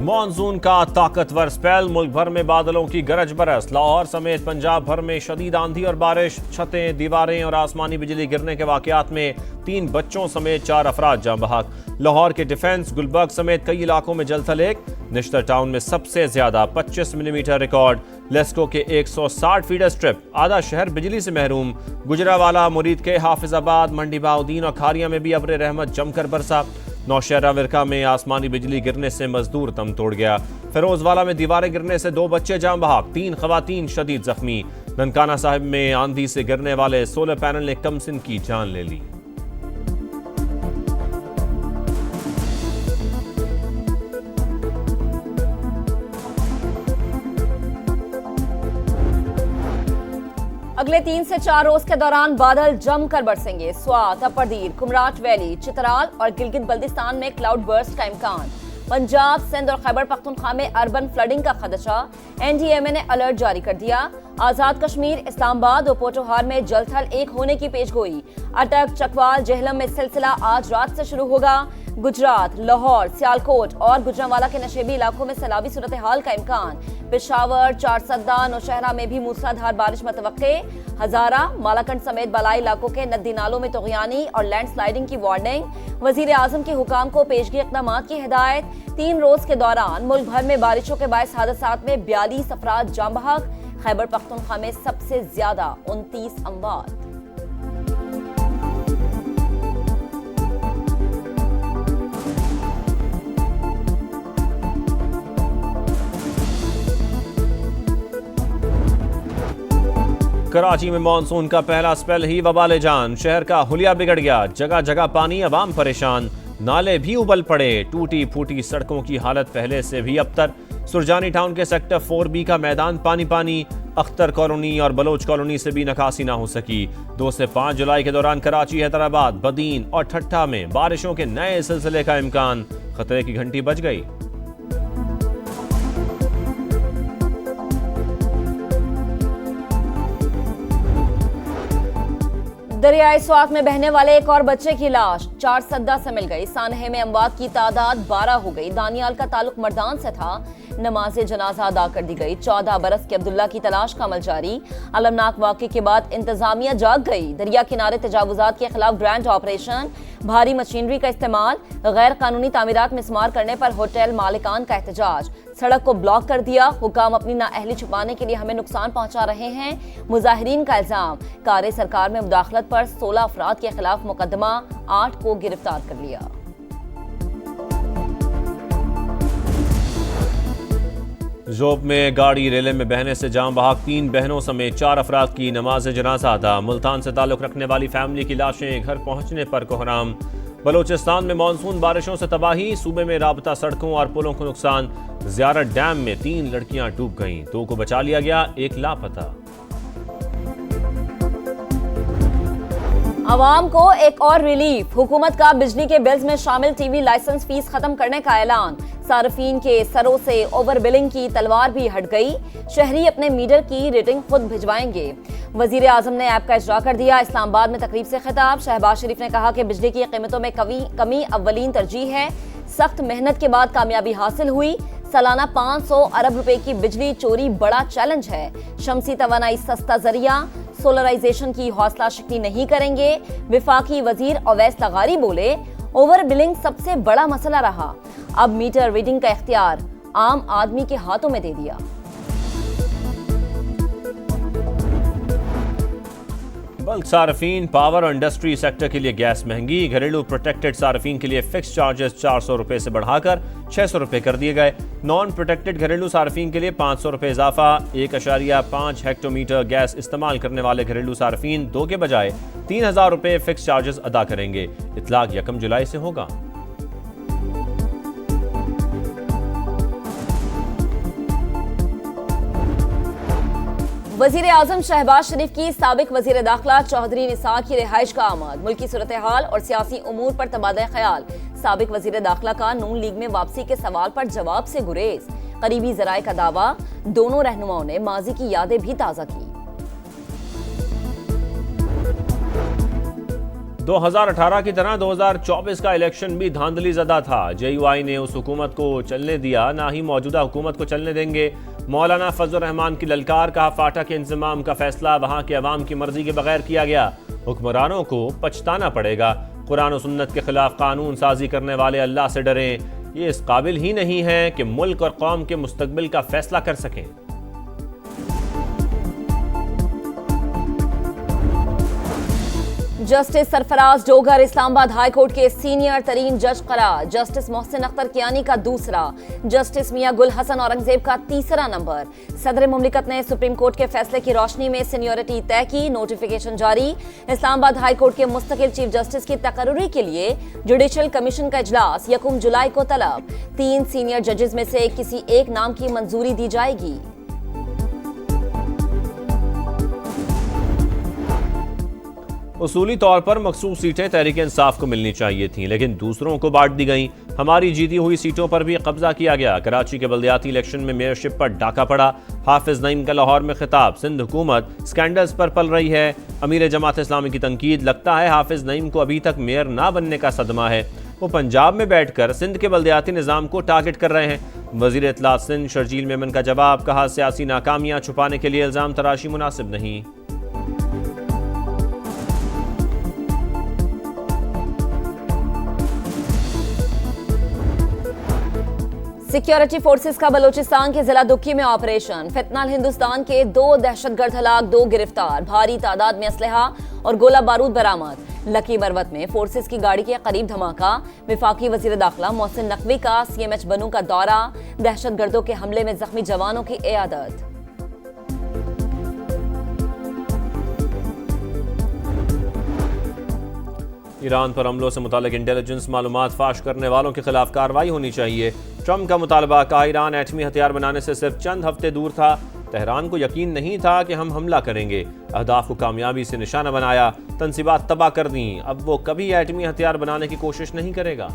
Monsoon का ताकतवर spell, मुल्क भर में बादलों की गरज बरस। लाहौर समेत पंजाब भर में शदीद आंधी और बारिश, छतें, दीवारें और आसमानी बिजली गिरने के वाकयात में 3 बच्चों समेत 4 अफराद जान बहक। लाहौर के डिफेंस, गुलबर्ग समेत कई इलाकों में जलथलेक। निश्तर टाउन में सबसे ज्यादा 25 मिलीमीटर रिकॉर्ड। लेस्को के 160 फीडर स्ट्रिप, आधा शहर बिजली से महरूम। गुजरावाला, मुरीद के हाफिजाबाद, मंडी बाउद्दीन और खारिया में भी अब्र रहमत जमकर बरसा। नौशहरा विरका में आसमानी बिजली गिरने से मजदूर दम तोड़ गया। फिरोजवाला में दीवारें गिरने से 2 बच्चे जान बहक, 3 खवातीन शदीद जख्मी। ननकाना साहिब में आंधी से गिरने वाले सोलर पैनल ने कमसिन की जान ले ली। अगले 3 से 4 रोज के दौरान बादल जमकर बरसेंगे। स्वात, अपर-दीर, कुमराट वैली, चित्राल और गिलगित बल्तिस्तान में क्लाउड बर्स्ट का इम्कान। पंजाब, सिंध और खैबर पख्तूनख्वा में अर्बन फ्लडिंग का खदशा। एनडीएमए ने अलर्ट जारी कर दिया। आजाद कश्मीर, इस्लामाबाद और पोटोहार में जलथल एक होने की पेशगोई। अटक, चकवाल, जेहलम में सिलसिला आज रात से शुरू होगा। गुजरात, लाहौर, सियालकोट और गुजरांवाला के नशेबी इलाकों में सैलाबी सूरत हाल का इम्कान। पेशावर, चारसद्दा, नौशहरा में भी मूसलाधार बारिश मुतवक्के। हजारा, मालाकंड समेत बलाई इलाकों के नदी नालों में तुगयानी और लैंडस्लाइडिंग की वार्निंग। वजीर आजम के हुकाम को पेशगी इक़दामात की हिदायत। 3 रोज के दौरान मुल्क भर में बारिशों के बायस हादसात में 42 अफराद जान बहक। खैबर पख्तूनख्वा में सबसे ज्यादा 29 अमवात। कराची में मॉनसून का पहला स्पेल ही वबाले जान। शहर का हुलिया बिगड़ गया, जगह जगह पानी, अवाम परेशान। नाले भी उबल पड़े, टूटी फूटी सड़कों की हालत पहले से भी अबतर। सुरजानी टाउन के सेक्टर 4B का मैदान पानी पानी। अख्तर कॉलोनी और बलोच कॉलोनी से भी निकासी ना हो सकी। 2 से 5 जुलाई के दौरान कराची, हैदराबाद, बदीन और ठट्ठा में बारिशों के नए सिलसिले का इम्कान। खतरे की घंटी बज गई। दरियाई स्वात में बहने वाले एक और बच्चे की लाश चारसद्दा से मिल गई। सानहे में अमवात की तादाद 12 हो गई। दानियाल का ताल्लुक मर्दान से था। नमाज जनाजा अदा कर दी गई। 14 बरस के अब्दुल्ला की तलाश का अमल जारी। अलमनाक वाक़े के बाद इंतजामिया जाग गई। दरिया किनारे तजावुजात के खिलाफ ग्रैंड ऑपरेशन। भारी मशीनरी का इस्तेमाल। गैर कानूनी तामीरात मिसमार करने पर होटल मालिकान का एहतजाज। सड़क को ब्लॉक कर दिया। हुकाम अपनी नाअहली छुपाने के लिए हमें नुकसान पहुंचा रहे हैं। मुजाहिरीन का इल्जाम। कार सरकार में मुदाखलत पर 16 अफराद के खिलाफ मुकदमा, 8 को गिरफ्तार कर लिया। जोब में गाड़ी रेले में बहने से जान बहक, 3 बहनों समेत 4 अफराद की नमाज जनाजा अदा। मुल्तान से ताल्लुक रखने वाली फैमिली की लाशें घर पहुंचने पर कोहराम। बलोचिस्तान में मानसून बारिशों से तबाही, सूबे में राबता सड़कों और पुलों को नुकसान। ज़ियारत डैम में 3 लड़कियां डूब गईं, 2 को बचा लिया गया, 1 लापता। अवाम को एक और रिलीफ। हुकूमत का बिजली के बिल्स में शामिल टीवी लाइसेंस फीस खत्म करने का ऐलान। सार्फिन के सरों से ओवर बिलिंग की तलवार भी हट गई। शहरी अपने मीटर की रेटिंग खुद भिजवाएंगे। वजीर आजम ने ऐप का इजरा कर दिया। इस्लामाबाद में तकरीब से खिताब। शहबाज शरीफ ने कहा कि बिजली की कीमतों में कमी अव्वलीन तरजीह है। सख्त मेहनत के बाद कामयाबी हासिल हुई। सालाना 500 अरब रुपए की बिजली चोरी बड़ा चैलेंज है। शमसी तवानाई सस्ता जरिया। सोलराइजेशन की हौसला शिकनी नहीं करेंगे। विफाकी वजीर अवैस लगारी बोले, ओवर बिलिंग सबसे बड़ा मसला रहा, अब मीटर रीडिंग का इख्तियार आम आदमी के हाथों में दे दिया। बल्क सार्फिन, पावर और इंडस्ट्री सेक्टर के लिए गैस महंगी। घरेलू प्रोटेक्टेड सार्फिन के लिए फिक्स चार्जेस 400 रुपए से बढ़ाकर 600 रुपए कर दिए गए। नॉन प्रोटेक्टेड घरेलू सार्फिन के लिए 500 रुपए इजाफा। 1.5 हेक्टोमीटर गैस इस्तेमाल करने वाले घरेलू सार्फिन 2 के बजाय 3000 रुपए फिक्स चार्जेस अदा करेंगे। इतलाक 1 जुलाई से होगा। वजीर आजम शहबाज शरीफ की साबिक वजीर दाखिला चौधरी निसार की रिहाइश का आमद। मुल्की सूरत हाल और सियासी उमूर पर तबादला ख्याल। साबिक वजीर दाखिला का नून लीग में वापसी के सवाल पर जवाब से गुरेज। करीबी जराए का दावा, दोनों रहनुमाओं ने माजी की यादें भी ताज़ा की। 2018 की तरह 2024 का इलेक्शन भी धांधली ज़दा था। जेयूआई ने उस हुकूमत को चलने दिया, ना ही मौजूदा हुकूमत को चलने देंगे। मौलाना फजल रहमान की ललकार, कहा फाटा के इंतजाम का फैसला वहां के अवाम की मर्जी के बगैर किया गया, हुक्मरानों को पछताना पड़ेगा। कुरान और सुन्नत के खिलाफ कानून साजी करने वाले अल्लाह से डरें, ये इस काबिल ही नहीं है कि मुल्क और कौम के मुस्तकबिल का फैसला कर सकें। Justice Sarfaraz Dogar Islamabad high court के सीनियर तरीन जज करार। जस्टिस मोहसिन अख्तर कियानी का दूसरा, जस्टिस मियां गुल हसन औरंगजेब का तीसरा नंबर। सदर मुमलिकत ने सुप्रीम कोर्ट के फैसले की रोशनी में सीनियरिटी तय की, नोटिफिकेशन जारी। इस्लामाबाद हाई कोर्ट के मुस्तकिल चीफ जस्टिस की तकर्रुरी के लिए जुडिशियल कमीशन का इजलास 1 जुलाई को तलब। 3 सीनियर जजेस में से किसी एक नाम की मंजूरी दी जाएगी। उसूली तौर पर मखसूस सीटें तहरीक इंसाफ को मिलनी चाहिए थीं, लेकिन दूसरों को बांट दी गईं। हमारी जीती हुई सीटों पर भी कब्जा किया गया। कराची के बल्दियाती इलेक्शन में मेयरशिप पर डाका पड़ा। हाफिज नईम का लाहौर में खिताब, सिंध हुकूमत स्कैंडल्स पर पल रही है। अमीर जमात इस्लामी की तनकीद, लगता है हाफिज नईम को अभी तक मेयर ना बनने का सदमा है। वो पंजाब में बैठकर सिंध के बल्दियाती निज़ाम को टारगेट कर रहे हैं। वज़ीर इत्तलात सिंध शर्जील मेमन का जवाब, कहा सियासी नाकामियां छुपाने के लिए इल्ज़ाम तराशी मुनासिब नहीं। सिक्योरिटी फोर्सेस का बलोचिस्तान के जिला दुक्की में ऑपरेशन। फितनाल हिंदुस्तान के 2 दहशतगर्द हलाक, 2 गिरफ्तार। भारी तादाद में असलहा और गोला बारूद बरामद। लकी मरवत में फोर्सेस की गाड़ी के करीब धमाका। वफाकी वजीर दाखिला मोहसिन नकवी का CMH बनू का दौरा। दहशतगर्दों के हमले में जख्मी जवानों की इयादत। ईरान पर हमलों से मुतालिक इंटेलिजेंस मालूमात फाश करने वालों के खिलाफ कार्रवाई होनी चाहिए। ट्रंप का मुतालबा, कहा ईरान एटमी हथियार बनाने से सिर्फ चंद हफ्ते दूर था। तेहरान को यकीन नहीं था कि हम हमला करेंगे। अहदाफ को कामयाबी से निशाना बनाया, तनसीबात तबाह कर दी। अब वो कभी एटमी हथियार बनाने की कोशिश नहीं करेगा।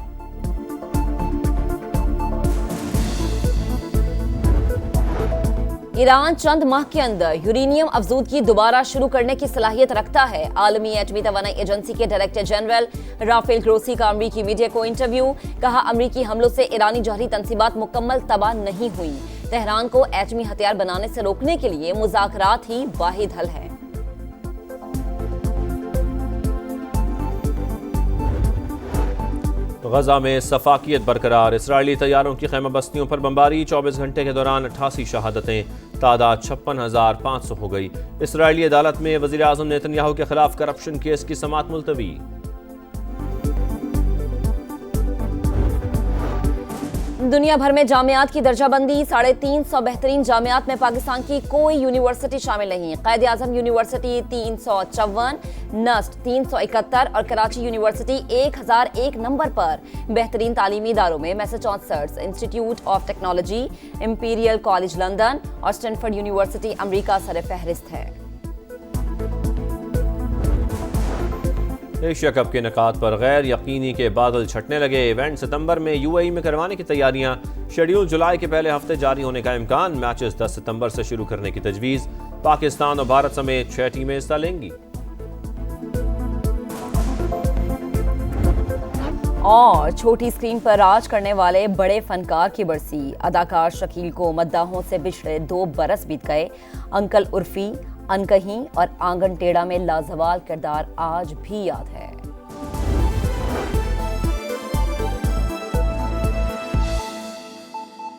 ईरान चंद माह के अंदर यूरेनियम अफजूदगी दोबारा शुरू करने की सलाहियत रखता है। आलमी एटमी तवानाई एजेंसी के डायरेक्टर जनरल राफेल ग्रोसी का अमरीकी मीडिया को इंटरव्यू, कहा अमरीकी हमलों से ईरानी जौहरी तनसीबात मुकम्मल तबाह नहीं हुई। तेहरान को एटमी हथियार बनाने से रोकने के लिए मुज़ाकरात ही वाहिद हल है। गजा में सफाकियत बरकरार। इसराइली तैयारों की खैमा बस्तियों पर बमबारी। 24 घंटे के दौरान 88 शहादतें, तादाद 56,500 हो गई। इसराइली अदालत में वज़ीर आज़म नेतन्याहू के खिलाफ करप्शन केस की समाअत मुलतवी। दुनिया भर में जामियात की दर्जाबंदी। 350 बेहतरीन जामियात में पाकिस्तान की कोई यूनिवर्सिटी शामिल नहीं। कायद आजम यूनिवर्सिटी 354, नस्ट 371 और कराची यूनिवर्सिटी 1001 नंबर पर। बेहतरीन तालीमी इदारों में Massachusetts institute of technology, imperial college London और स्टैनफोर्ड यूनिवर्सिटी अमरीका सर फहरिस्त है। एशिया कप के निकात पर गैर यकीनी के बादल छटने लगे। इवेंट सितंबर में UAE में करवाने की तैयारियां। शेड्यूल जुलाई के पहले हफ्ते जारी होने का इम्कान। मैचेस 10 सितंबर से शुरू करने की तजवीज़। पाकिस्तान और भारत समेत 6 टीमें हिस्सा लेंगी। और छोटी स्क्रीन पर राज करने वाले बड़े फनकार की बरसी। अदाकार शकील को मद्दाहों से बिछड़े 2 बरस बीत गए। अंकल उर्फी, अनकहीं और आंगन टेढ़ा में लाजवाल किरदार आज भी याद है।